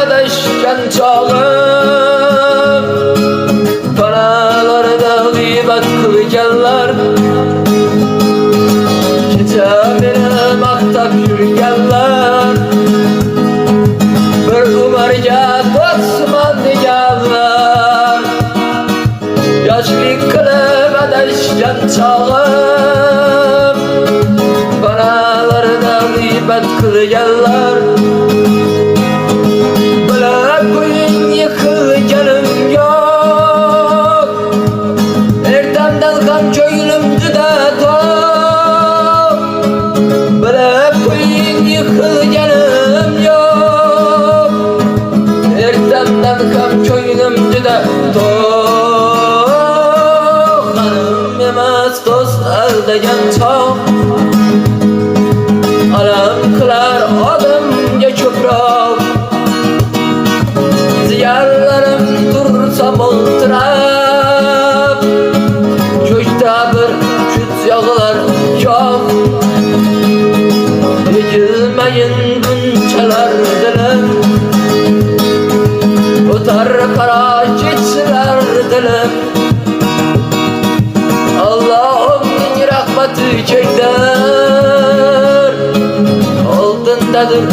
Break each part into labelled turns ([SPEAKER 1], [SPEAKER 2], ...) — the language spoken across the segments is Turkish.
[SPEAKER 1] adashgan chog'im, panalarda g'iybat qilganlar, kecha meni maqtab yurganlar, bir umarga do'stman deganlar. Yoshlik qilib adashgan chog'im, panalarda g'iybat qilganlar, bilib qo'ying yiqilganim yo'q, ertamdan ham ko'nglim juda to'q. Bilib qo'ying yiqilganim yo'q, ertamdan ham ko'nglim juda to'q. G'anim emas do'st aldagan chog', alam qilar odamga ko'proq. Ziyarlarim tursa mo'ltirab, ko'kda bir kut yog'lar yo'q. Egilmayin bunchalar dilim, o'tar qara kechlar dilim. Allohning rahmati kengdir, oldindadir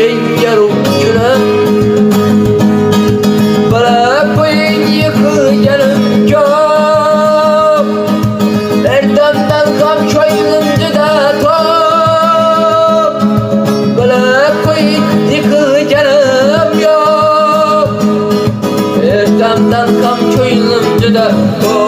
[SPEAKER 1] eng yorug' kunim. Bilib qo'ying yiqilganim ko'p, ertamdan ham ko'nglim juda to'q. Bilib qo'ying yiqilganim yo'q, ertamdan ham ko'nglim juda to'q.